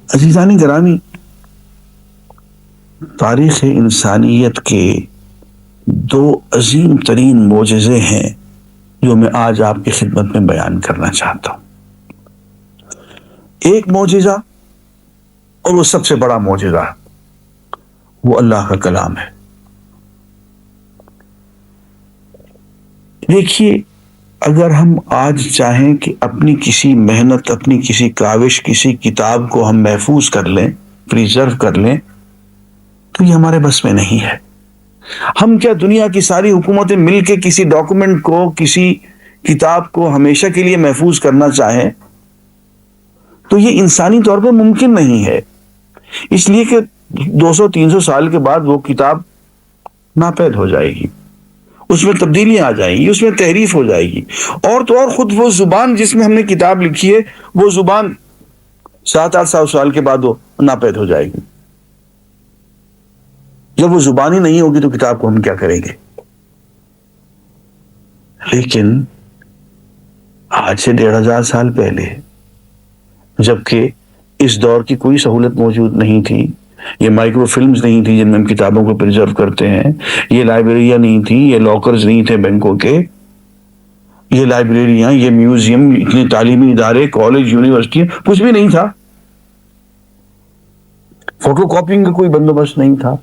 عزیزان گرامی، تاریخ انسانیت کے دو عظیم ترین معجزے ہیں جو میں آج آپ کی خدمت میں بیان کرنا چاہتا ہوں۔ ایک معجزہ، اور وہ سب سے بڑا معجزہ، وہ اللہ کا کلام ہے۔ دیکھیے، اگر ہم آج چاہیں کہ اپنی کسی محنت، اپنی کسی کاوش، کسی کتاب کو ہم محفوظ کر لیں، پریزرو کر لیں، تو یہ ہمارے بس میں نہیں ہے۔ ہم کیا دنیا کی ساری حکومتیں مل کے کسی ڈاکومنٹ کو، کسی کتاب کو ہمیشہ کے لیے محفوظ کرنا چاہیں تو یہ انسانی طور پر ممکن نہیں ہے، اس لیے کہ 200-300 سال کے بعد وہ کتاب ناپید ہو جائے گی، اس میں تبدیلیاں آ جائیں گی، اس میں تحریف ہو جائے گی، اور تو اور خود وہ زبان جس میں ہم نے کتاب لکھی ہے، وہ زبان 700-800 سال کے بعد وہ ناپید ہو جائے گی۔ جب وہ زبان ہی نہیں ہوگی تو کتاب کو ہم کیا کریں گے؟ لیکن آج سے 1500 سال پہلے، جبکہ اس دور کی کوئی سہولت موجود نہیں تھی، یہ مائکرو فلمز نہیں تھی جن میں ہم کتابوں کو پرزرو کرتے ہیں، یہ لائبریریاں نہیں تھی، یہ لاکرز نہیں تھے بینکوں کے، یہ لائبریریاں، یہ میوزیم، اتنے تعلیمی ادارے، کالج، یونیورسٹی، کچھ بھی نہیں تھا، فوٹو کاپینگ کا کوئی بندوبست نہیں تھا۔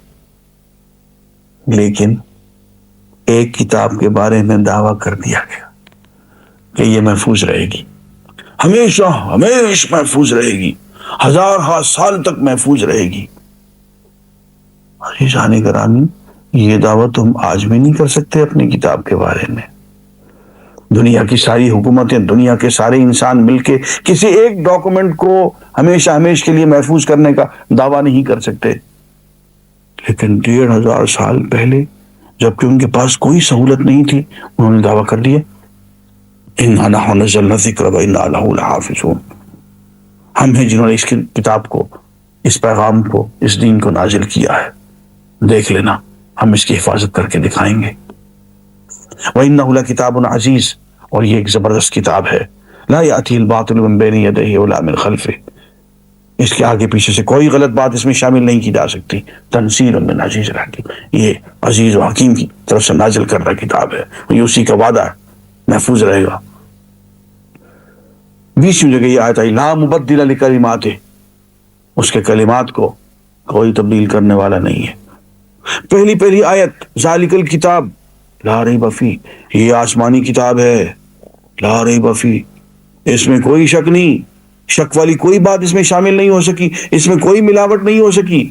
لیکن ایک کتاب کے بارے میں دعویٰ کر دیا گیا کہ یہ محفوظ رہے گی، ہمیشہ ہمیشہ محفوظ رہے گی، 1000 سال تک محفوظ رہے گی۔ عزیزان گرامی، یہ دعویٰ تو ہم آج بھی نہیں کر سکتے اپنی کتاب کے بارے میں۔ دنیا کی ساری حکومتیں، دنیا کے سارے انسان مل کے کسی ایک ڈاکومنٹ کو ہمیشہ کے لیے محفوظ کرنے کا دعویٰ نہیں کر سکتے، لیکن 1500 سال پہلے، جبکہ ان کے پاس کوئی سہولت نہیں تھی، انہوں نے دعویٰ کر دیا، اِنَّا نَحْنُ نَزَّلْنَا الذِّکْرَ وَإِنَّا لَهُ لَحَافِظُونَ۔ ہم ہیں جنہوں نے اس کی کتاب کو، اس پیغام کو، اس دین کو نازل کیا ہے، دیکھ لینا، ہم اس کی حفاظت کر کے دکھائیں گے۔ وَإِنَّهُ لَكِتَابٌ عَزِیزٌ، اور یہ ایک زبردست کتاب ہے، لَا يَأْتِیهِ الْبَاطِلُ مِن بَیْنِ یَدَیْهِ وَلَا مِن خَلْفِهِ، اس کے آگے پیچھے سے کوئی غلط بات اس میں شامل نہیں کی جا سکتی۔ تنزیل من عزیز الحکیم، یہ عزیز و حکیم کی طرف سے نازل کردہ کتاب ہے، یہ اسی کا وعدہ ہے، محفوظ رہے گا۔ 20ویں جگہ یہ آیت آئی، لا مبدل لکلماتہ، اس کے کلمات کو کوئی تبدیل کرنے والا نہیں ہے۔ پہلی آیت، ذالک الکتاب لا ریب فیہ، یہ آسمانی کتاب ہے، لا ریب فیہ، اس میں کوئی شک نہیں، شک والی کوئی بات اس میں شامل نہیں ہو سکی، اس میں کوئی ملاوٹ نہیں ہو سکی،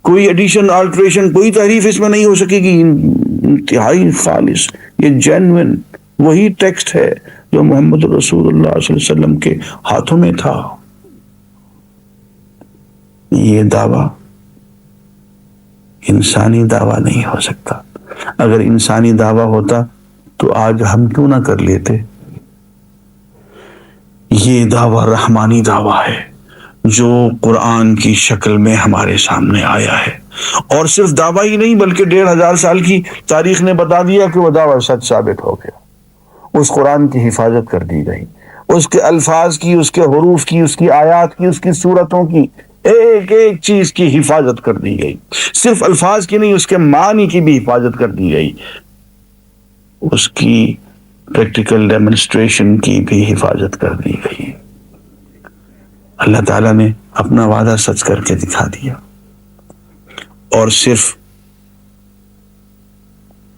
کوئی ایڈیشن، آلٹریشن، کوئی تحریف اس میں نہیں ہو سکے گی، انتہائی خالص، یہ جینوین وہی ٹیکسٹ ہے جو محمد رسول اللہ صلی اللہ علیہ وسلم کے ہاتھوں میں تھا۔ یہ دعویٰ انسانی دعویٰ نہیں ہو سکتا۔ اگر انسانی دعویٰ ہوتا تو آج ہم کیوں نہ کر لیتے؟ یہ دعویٰ رحمانی دعویٰ ہے جو قرآن کی شکل میں ہمارے سامنے آیا ہے، اور صرف دعویٰ ہی نہیں بلکہ 1500 سال کی تاریخ نے بتا دیا کہ وہ دعویٰ سچ ثابت ہو گیا۔ اس قرآن کی حفاظت کر دی گئی، اس کے الفاظ کی، اس کے حروف کی، اس کی آیات کی، اس کی صورتوں کی، ایک ایک چیز کی حفاظت کر دی گئی، صرف الفاظ کی نہیں، اس کے معنی کی بھی حفاظت کر دی گئی، اس کی پریکٹیکل ڈیمونسٹریشن کی بھی حفاظت کر دی گئی۔ اللہ تعالیٰ نے اپنا وعدہ سچ کر کے دکھا دیا، اور صرف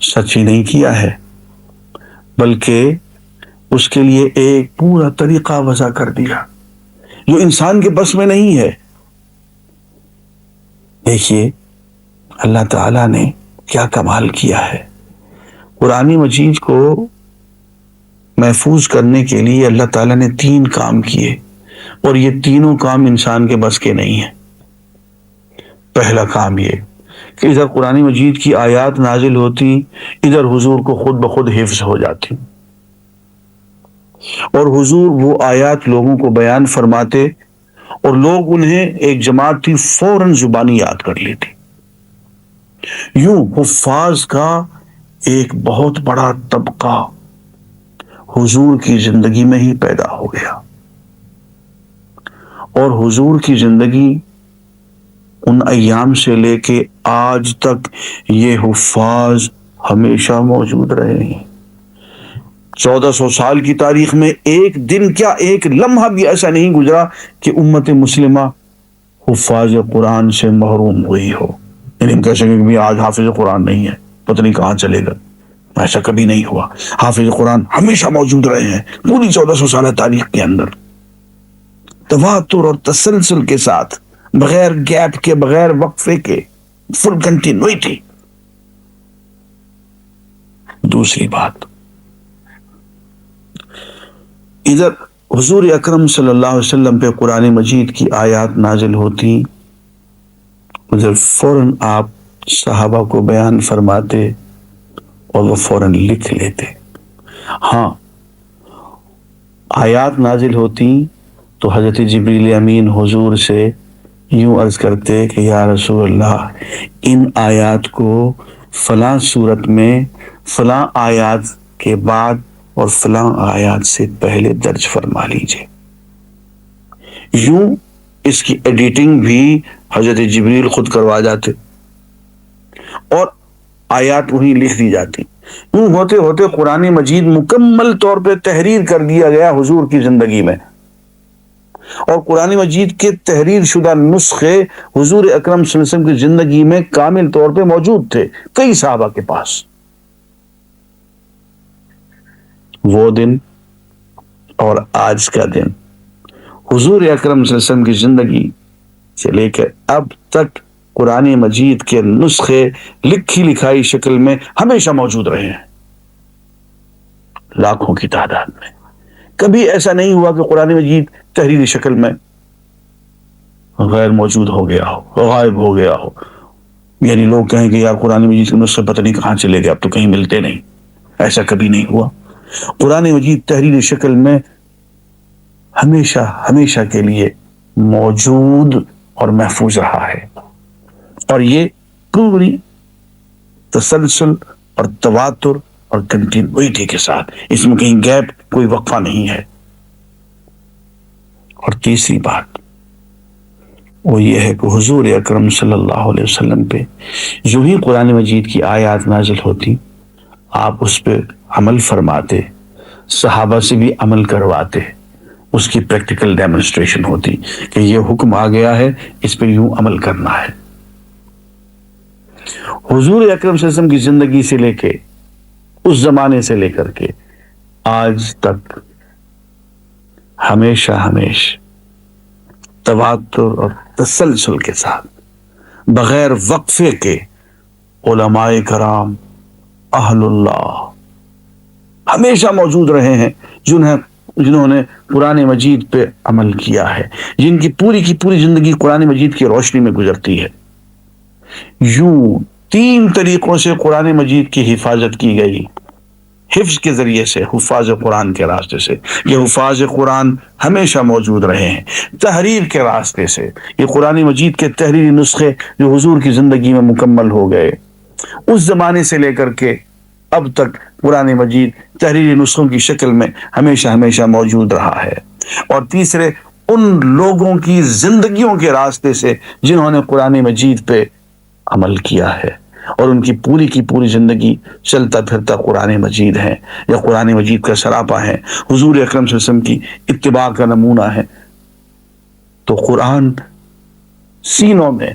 سچ ہی نہیں کیا ہے بلکہ اس کے لیے ایک پورا طریقہ وضع کر دیا جو انسان کے بس میں نہیں ہے۔ دیکھیے اللہ تعالیٰ نے کیا کمال کیا ہے۔ قرآن مجید کو محفوظ کرنے کے لیے اللہ تعالیٰ نے 3 کام کیے، اور یہ تینوں کام انسان کے بس کے نہیں ہیں۔ پہلا کام یہ کہ ادھر قرآن مجید کی آیات نازل ہوتی، ادھر حضور کو خود بخود حفظ ہو جاتی، اور حضور وہ آیات لوگوں کو بیان فرماتے، اور لوگ انہیں، ایک جماعت تھی، فوراً زبانی یاد کر لیتی۔ یوں حفاظ کا ایک بہت بڑا طبقہ حضور کی زندگی میں ہی پیدا ہو گیا، اور حضور کی زندگی ان ایام سے لے کے آج تک یہ حفاظ ہمیشہ موجود رہے ہیں۔ 1400 سال کی تاریخ میں ایک دن کیا ایک لمحہ بھی ایسا نہیں گزرا کہ امت مسلمہ حفاظ قرآن سے محروم ہوئی ہو۔ یعنی ہم کہہ سکیں کہ آج حافظ قرآن نہیں ہے، پتہ نہیں کہاں چلے گا، ایسا کبھی نہیں ہوا۔ حافظ قرآن ہمیشہ موجود رہے ہیں پوری 1400 سال تاریخ کے اندر، تواتر اور تسلسل کے ساتھ، بغیر گیپ کے، بغیر وقفے کے، فل کنٹینیوٹی۔ دوسری بات، ادھر حضور اکرم صلی اللہ علیہ وسلم پہ قرآن مجید کی آیات نازل ہوتی، ادھر فوراً آپ صحابہ کو بیان فرماتے اور وہ فوراً لکھ لیتے۔ ہاں، آیات نازل ہوتی تو حضرت جبریل امین حضور سے یوں عرض کرتے کہ یا رسول اللہ، ان آیات کو فلاں صورت میں فلاں آیات کے بعد اور فلاں آیات سے پہلے درج فرما لیجئے۔ یوں اس کی ایڈیٹنگ بھی حضرت جبریل خود کروا جاتے اور آیات وہیں لکھ دی جاتی۔ یوں ہوتے ہوتے قرآن مجید مکمل طور پہ تحریر کر دیا گیا حضور کی زندگی میں، اور قرآن مجید کے تحریر شدہ نسخے حضور اکرم صلی اللہ علیہ وسلم کی زندگی میں کامل طور پہ موجود تھے کئی صحابہ کے پاس۔ وہ دن اور آج کا دن، حضور اکرم صلی اللہ علیہ وسلم کی زندگی سے لے کر اب تک قرآن مجید کے نسخے لکھی لکھائی شکل میں ہمیشہ موجود رہے ہیں، لاکھوں کی تعداد میں۔ کبھی ایسا نہیں ہوا کہ قرآن مجید تحریری شکل میں غیر موجود ہو گیا ہو، غائب ہو گیا ہو، یعنی لوگ کہیں کہ یار قرآن مجید کے نسخے پتہ نہیں کہاں چلے گئے، اب تو کہیں ملتے نہیں۔ ایسا کبھی نہیں ہوا۔ قرآن مجید تحریری شکل میں ہمیشہ ہمیشہ کے لیے موجود اور محفوظ رہا ہے، اور یہ پوری تسلسل اور تواتر اور کنٹینیوٹی کے ساتھ، اس میں کہیں گیپ، کوئی وقفہ نہیں ہے۔ اور تیسری بات وہ یہ ہے کہ حضور اکرم صلی اللہ علیہ وسلم پہ جو ہی قرآن مجید کی آیات نازل ہوتی، آپ اس پہ عمل فرماتے، صحابہ سے بھی عمل کرواتے، اس کی پریکٹیکل ڈیمونسٹریشن ہوتی کہ یہ حکم آ گیا ہے، اس پہ یوں عمل کرنا ہے۔ حضور اکرم صلی اللہ علیہ وسلم کی زندگی سے لے کے، اس زمانے سے لے کر کے آج تک ہمیشہ تواتر اور تسلسل کے ساتھ، بغیر وقفے کے، علماء کرام، اہل اللہ ہمیشہ موجود رہے ہیں، جنہوں نے قرآن مجید پہ عمل کیا ہے، جن کی پوری زندگی قرآن مجید کی روشنی میں گزرتی ہے۔ یوں 3 طریقوں سے قرآن مجید کی حفاظت کی گئی، حفظ کے ذریعے سے، حفاظ قرآن کے راستے سے، یہ حفاظ قرآن ہمیشہ موجود رہے ہیں۔ تحریر کے راستے سے، یہ قرآن مجید کے تحریری نسخے جو حضور کی زندگی میں مکمل ہو گئے، اس زمانے سے لے کر کے اب تک قرآن مجید تحریری نسخوں کی شکل میں ہمیشہ موجود رہا ہے۔ اور تیسرے، ان لوگوں کی زندگیوں کے راستے سے جنہوں نے قرآن مجید پہ عمل کیا ہے، اور ان کی پوری زندگی چلتا پھرتا قرآن مجید ہے، یا قرآن مجید کا سراپا ہے، حضور اکرم صلی اللہ علیہ وسلم کی اتباع کا نمونہ ہے۔ تو قرآن سینوں میں،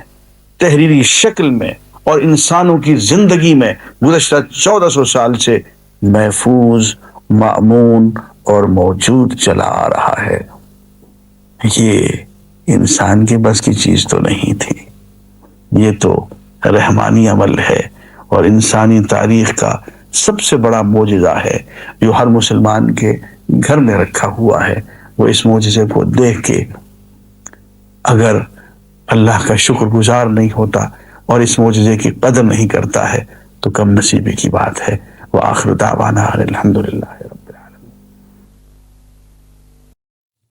تحریری شکل میں اور انسانوں کی زندگی میں گزشتہ 1400 سال سے محفوظ، مأمون اور موجود چلا آ رہا ہے۔ یہ انسان کے بس کی چیز تو نہیں تھی، یہ تو رحمانی عمل ہے، اور انسانی تاریخ کا سب سے بڑا معجزہ ہے جو ہر مسلمان کے گھر میں رکھا ہوا ہے۔ وہ اس معجزے کو دیکھ کے اگر اللہ کا شکر گزار نہیں ہوتا اور اس معجزے کی قدر نہیں کرتا ہے تو کم نصیبی کی بات ہے۔ وآخر دعوانا الحمدللہ۔